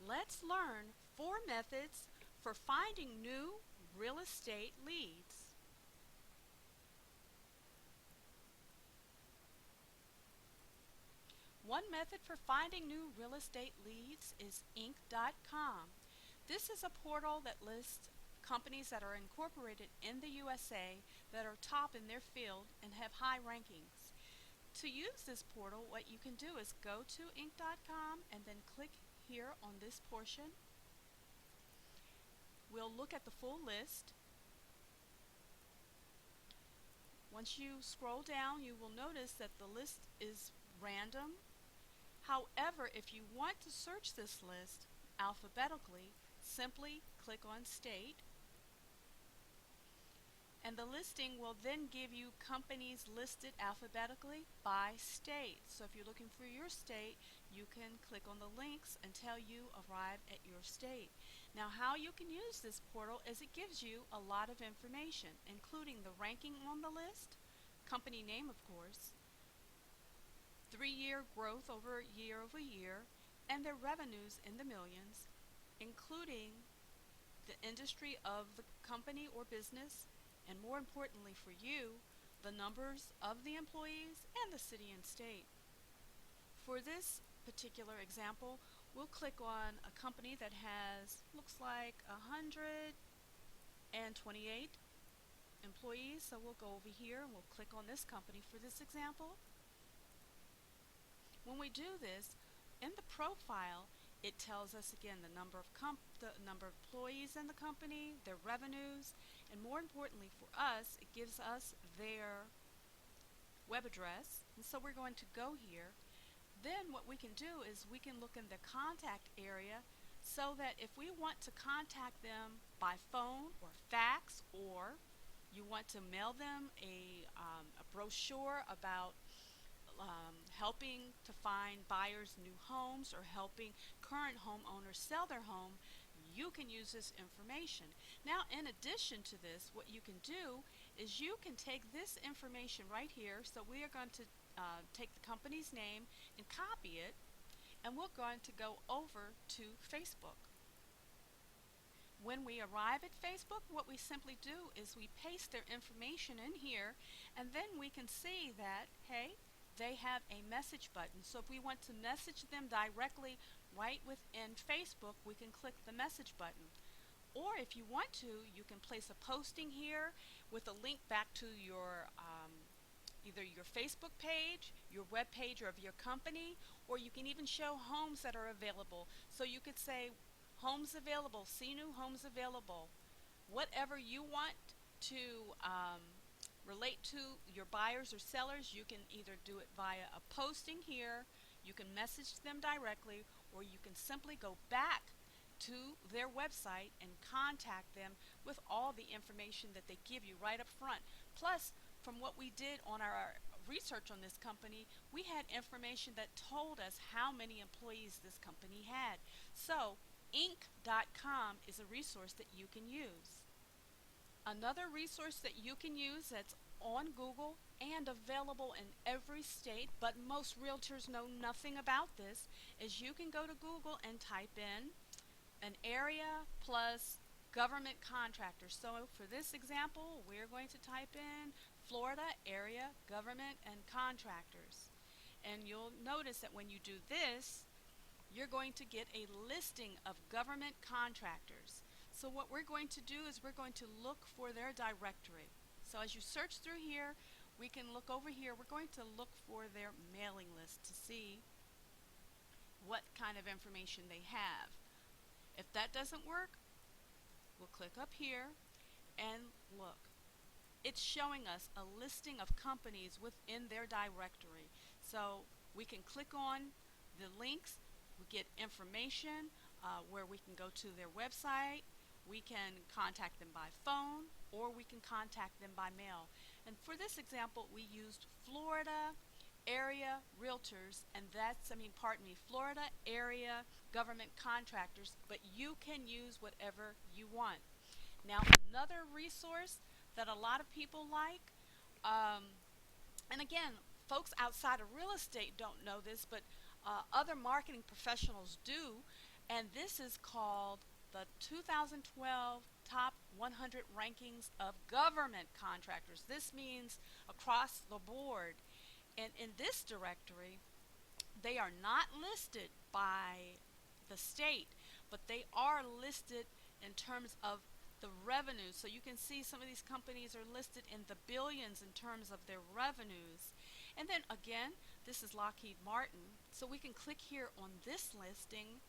Let's learn 4 methods for finding new real estate leads. One method for finding new real estate leads is Inc.com. This is a portal that lists companies that are incorporated in the USA that are top in their field and have high rankings. To use this portal, what you can do is go to Inc.com and then click here on this portion. We'll look at the full list. Once you scroll down, you will notice that the list is random. However, if you want to search this list alphabetically, simply click on State, and the listing will then give you companies listed alphabetically by state. So if you're looking for your state, you can click on the links until you arrive at your state. Now, how you can use this portal is it gives you a lot of information, including the ranking on the list, company name of course, 3-year growth over year, and their revenues in the millions, including the industry of the company or business, and more importantly for you, the numbers of the employees and the city and state. For this particular example, we'll click on a company that has, looks like 128 employees, so we'll go over here and we'll click on this company for this example. When we do this, in the profile, it tells us again the number of employees in the company, their revenues, and more importantly for us, it gives us their web address. And so we're going to go here. Then what we can do is we can look in the contact area so that if we want to contact them by phone or fax, or you want to mail them a brochure about helping to find buyers new homes or helping current homeowners sell their home, you can use this information. Now, in addition to this, what you can do is you can take this information right here. So we are going to take the company's name and copy it, and we're going to go over to Facebook. When we arrive at Facebook, what we simply do is we paste their information in here, and then we can see that, hey, they have a message button. So if we want to message them directly right within Facebook, we can click the message button. Or if you want to, you can place a posting here with a link back to your either your Facebook page, your web page of your company, or you can even show homes that are available. So you could say, homes available, see new homes available. Whatever you want to relate to your buyers or sellers, you can either do it via a posting here, you can message them directly, or you can simply go back to their website and contact them with all the information that they give you right up front. Plus, from what we did on our research on this company, we had information that told us how many employees this company had. So Inc.com is a resource that you can use. Another resource that you can use that's on Google and available in every state, but most realtors know nothing about this, is you can go to Google and type in an area plus government contractor. So for this example, we're going to type in Florida area government and contractors. And you'll notice that when you do this, you're going to get a listing of government contractors. So what we're going to do is we're going to look for their directory. So as you search through here, we can look over here. We're going to look for their mailing list to see what kind of information they have. If that doesn't work, we'll click up here and look. It's showing us a listing of companies within their directory. So we can click on the links, we get information where we can go to their website, we can contact them by phone, or we can contact them by mail. And for this example, we used Florida area realtors, and that's, Florida area government contractors, but you can use whatever you want. Now, another resource that a lot of people like, and again, folks outside of real estate don't know this, but other marketing professionals do, And this is called the 2012 Top 100 Rankings of Government Contractors. This means across the board. And in this directory, they are not listed by the state, but they are listed in terms of the revenues. So you can see some of these companies are listed in the billions in terms of their revenues. And then again, this is Lockheed Martin. So we can click here on this listing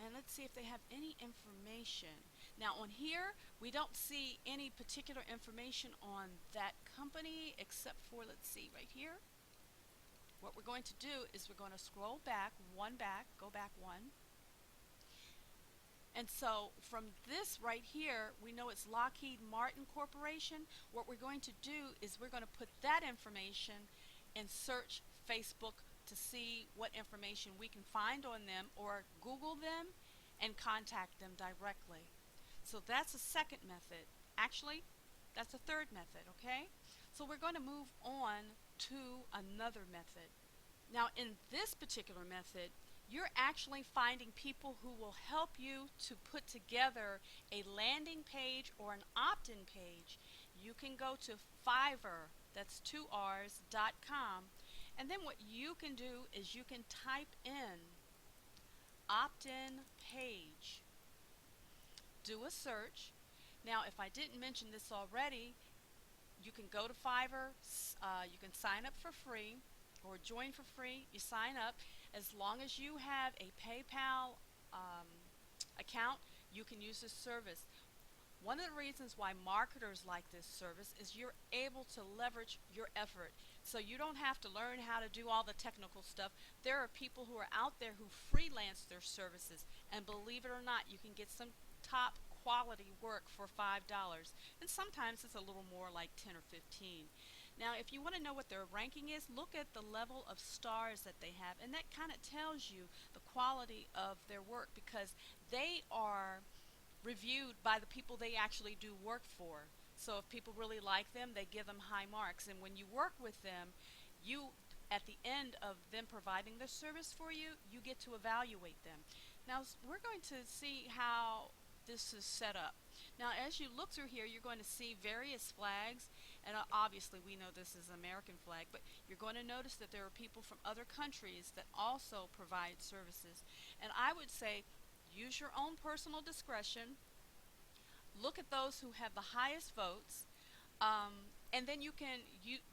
and let's see if they have any information. Now on here, we don't see any particular information on that company except for, let's see, right here. What we're going to do is we're going to scroll back, go back one. And so from this right here, we know it's Lockheed Martin Corporation. What we're going to do is we're going to put that information and search Facebook to see what information we can find on them, or Google them and contact them directly. So that's a second method. Actually, that's a third method, okay? So we're going to move on to another method. Now in this particular method, you're actually finding people who will help you to put together a landing page or an opt-in page. You can go to Fiverr, that's 2Rs.com, and then what you can do is you can type in opt-in page, do a search. Now if I didn't mention this already, you can go to Fiverr, you can sign up for free or join for free. You sign up. As long as you have a PayPal account, you can use this service. One of the reasons why marketers like this service is you're able to leverage your effort. So you don't have to learn how to do all the technical stuff. There are people who are out there who freelance their services, and believe it or not, you can get some top quality work for $5, and sometimes it's a little more like 10 or 15. Now if you want to know what their ranking is, look at the level of stars that they have, and that kind of tells you the quality of their work, because they are reviewed by the people they actually do work for. So if people really like them, they give them high marks, and when you work with them, you, at the end of them providing the service for you, you get to evaluate them. Now we're going to see how this is set up. Now as you look through here, you're going to see various flags, and obviously we know this is an American flag, but you're going to notice that there are people from other countries that also provide services. And I would say use your own personal discretion, look at those who have the highest votes, and then you can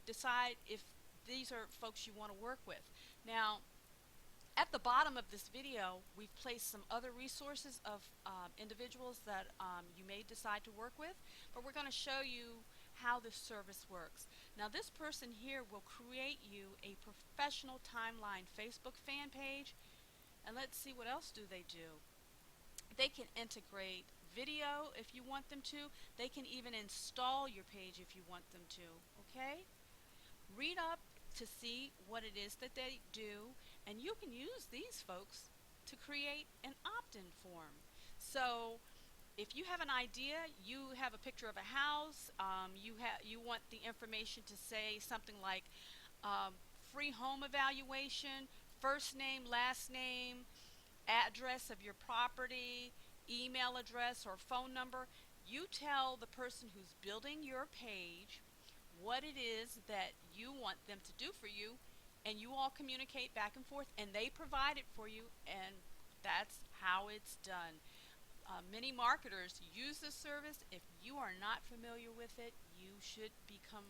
decide if these are folks you want to work with. Now at the bottom of this video, we've placed some other resources of individuals that you may decide to work with, but we're going to show you how this service works. Now this person here will create you a professional timeline Facebook fan page, and let's see what else do they do. They can integrate video if you want them to. They can even install your page if you want them to, okay? Read up to see what it is that they do, and you can use these folks to create an opt-in form. So if you have an idea, you have a picture of a house, you want the information to say something like free home evaluation, first name, last name, address of your property, email address or phone number. You tell the person who's building your page what it is that you want them to do for you, and you all communicate back and forth, and they provide it for you, and that's how it's done. Many marketers use this service. If you are not familiar with it, you should become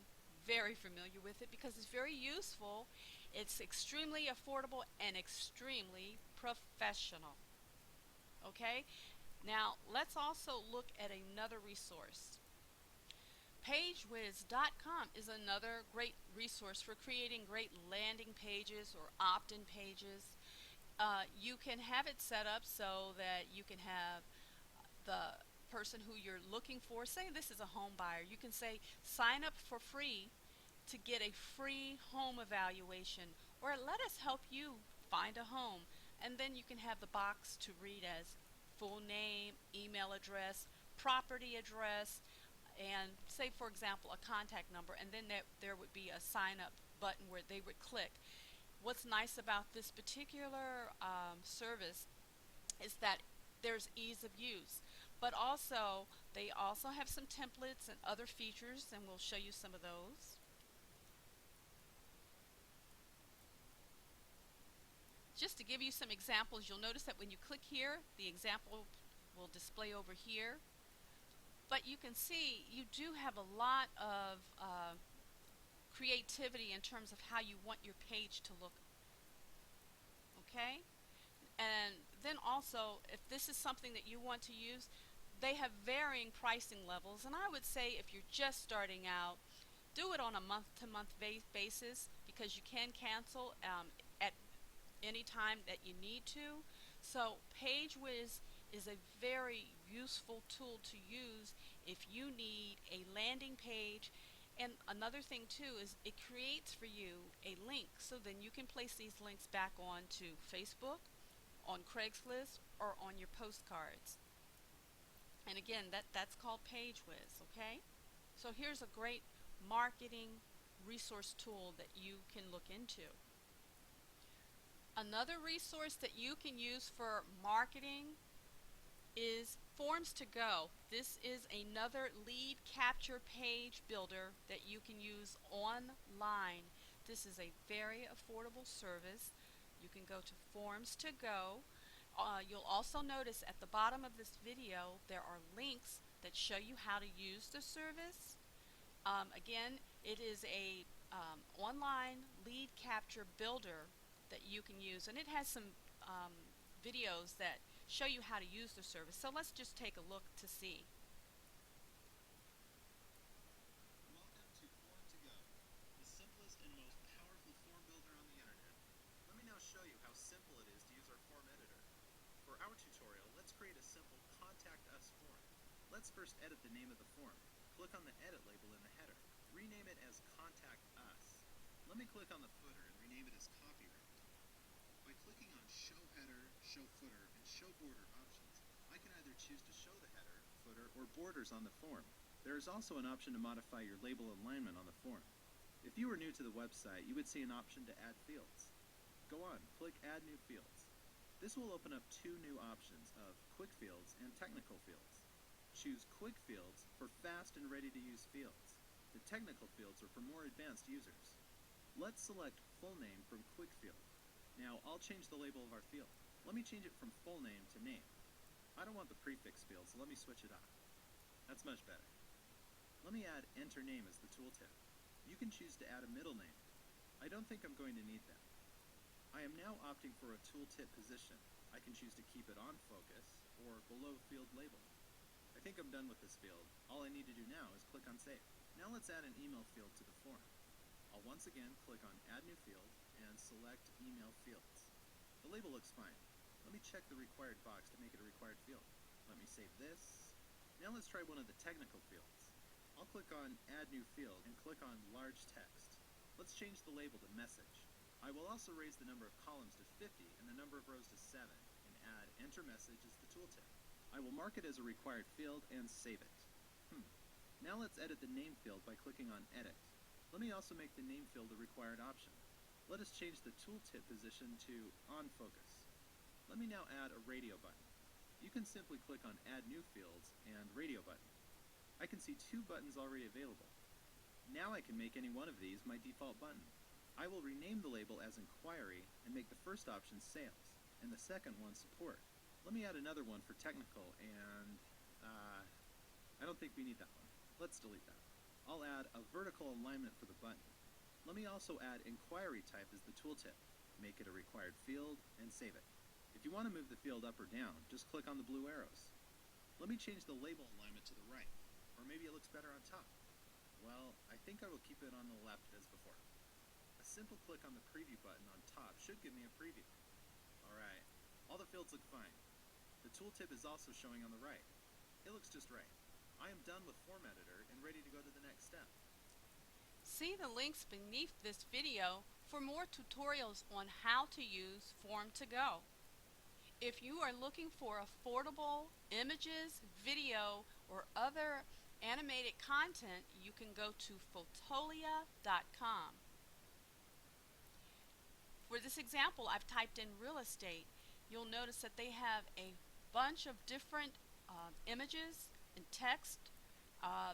very familiar with it, because it's very useful. It's extremely affordable and extremely professional. Okay? Now let's also look at another resource. PageWiz.com is another great resource for creating great landing pages or opt-in pages. You can have it set up so that you can have the person who you're looking for, say this is a home buyer, you can say sign up for free to get a free home evaluation, or let us help you find a home. And then you can have the box to read as full name, email address, property address, and say for example a contact number, and then there would be a sign up button where they would click. What's nice about this particular service is that there's ease of use. But also, they also have some templates and other features, and we'll show you some of those. Just to give you some examples, you'll notice that when you click here, the example will display over here. But you can see you do have a lot of creativity in terms of how you want your page to look. Okay? And then also, if this is something that you want to use, they have varying pricing levels. And I would say if you're just starting out, do it on a month-to-month basis, because you can cancel at any time that you need to. So PageWiz is a very useful tool to use if you need a landing page. And another thing too is it creates for you a link, so then you can place these links back onto Facebook, on Craigslist, or on your postcards. And again, that's called PageWiz, okay? So here's a great marketing resource tool that you can look into. Another resource that you can use for marketing is Forms2Go. This is another lead capture page builder that you can use online. This is a very affordable service. You can go to Forms2Go. You'll also notice at the bottom of this video there are links that show you how to use the service. Again, it is a online lead capture builder that you can use, and it has some videos that show you how to use the service. So let's just take a look to see. Welcome to Form2Go, the simplest and most powerful form builder on the internet. Let me now show you how simple it is to use our form editor. For our tutorial, let's create a simple Contact Us form. Let's first edit the name of the form. Click on the edit label in the header. Rename it as Contact Us. Let me click on the footer and rename it as Copyright. By clicking on Show Header, Show Footer, and Show Border options, I can either choose to show the header, footer, or borders on the form. There is also an option to modify your label alignment on the form. If you are new to the website, you would see an option to add fields. Go on, click Add New Fields. This will open up two new options of Quick Fields and Technical Fields. Choose Quick Fields for fast and ready-to-use fields. The Technical Fields are for more advanced users. Let's select Full Name from Quick Field. Now, I'll change the label of our field. Let me change it from full name to name. I don't want the prefix field, so let me switch it off. That's much better. Let me add Enter Name as the tooltip. You can choose to add a middle name. I don't think I'm going to need that. I am now opting for a tooltip position. I can choose to keep it on focus or below field label. I think I'm done with this field. All I need to do now is click on Save. Now let's add an email field to the form. I'll once again click on Add New Field and select Email Fields. The label looks fine. Let me check the required box to make it a required field. Let me save this. Now let's try one of the technical fields. I'll click on Add New Field and click on Large Text. Let's change the label to Message. I will also raise the number of columns to 50 and the number of rows to 7 and add Enter Message as the tooltip. I will mark it as a required field and save it. Now let's edit the name field by clicking on Edit. Let me also make the name field a required option. Let us change the tooltip position to On Focus. Let me now add a radio button. You can simply click on Add New Fields and Radio Button. I can see two buttons already available. Now I can make any one of these my default button. I will rename the label as Inquiry and make the first option Sales and the second one Support. Let me add another one for Technical and I don't think we need that one. Let's delete that. I'll add a vertical alignment for the button. Let me also add Inquiry Type as the tooltip. Make it a required field and save it. If you want to move the field up or down, just click on the blue arrows. Let me change the label alignment to the right, or maybe it looks better on top. Well, I think I will keep it on the left as before. A simple click on the preview button on top should give me a preview. Alright, all the fields look fine. The tooltip is also showing on the right. It looks just right. I am done with Form Editor and ready to go to the next step. See the links beneath this video for more tutorials on how to use Form2Go. If you are looking for affordable images, video, or other animated content, you can go to Fotolia.com. For this example, I've typed in real estate. you'll notice that they have a bunch of different images and text.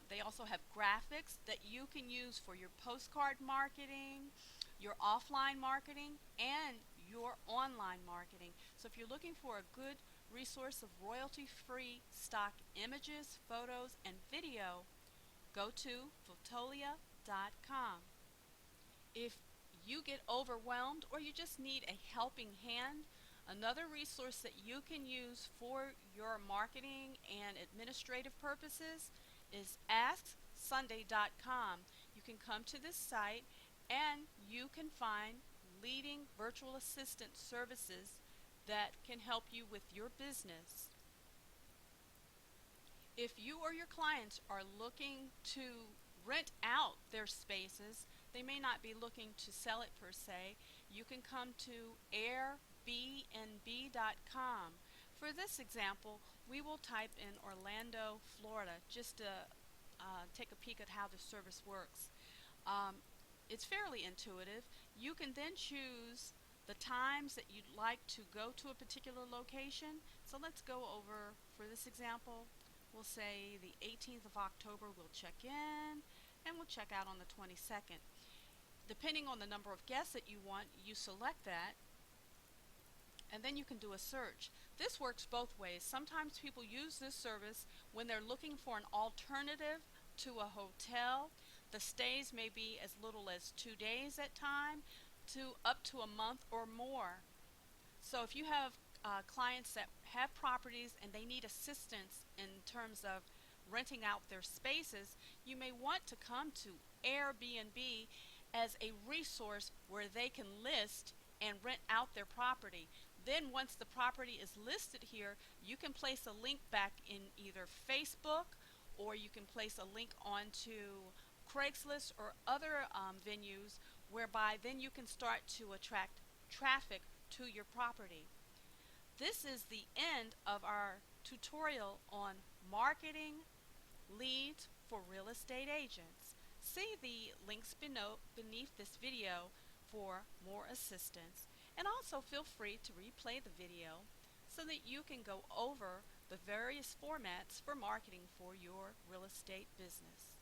They also have graphics that you can use for your postcard marketing, your offline marketing, and your online marketing. So if you're looking for a good resource of royalty-free stock images, photos, and video, go to fotolia.com. If you get overwhelmed or you just need a helping hand, another resource that you can use for your marketing and administrative purposes is AskSunday.com. You can come to this site and you can find leading virtual assistant services that can help you with your business. If you or your clients are looking to rent out their spaces, they may not be looking to sell it per se. You can come to airbnb.com. For this example, we will type in Orlando, Florida, just to take a peek at how the service works. It's fairly intuitive. You can then choose the times that you'd like to go to a particular location. So let's go over, for this example, we'll say the 18th of October we'll check in, and we'll check out on the 22nd. Depending on the number of guests that you want, you select that, and then you can do a search. This works both ways. Sometimes people use this service when they're looking for an alternative to a hotel. The stays may be as little as 2 days at time to up to a month or more. So if you have clients that have properties and they need assistance in terms of renting out their spaces, you may want to come to Airbnb as a resource where they can list and rent out their property. Then once the property is listed here, you can place a link back in either Facebook, or you can place a link onto Craigslist or other venues, whereby then you can start to attract traffic to your property. This is the end of our tutorial on marketing leads for real estate agents. See the links beneath this video for more assistance, and also feel free to replay the video so that you can go over the various formats for marketing for your real estate business.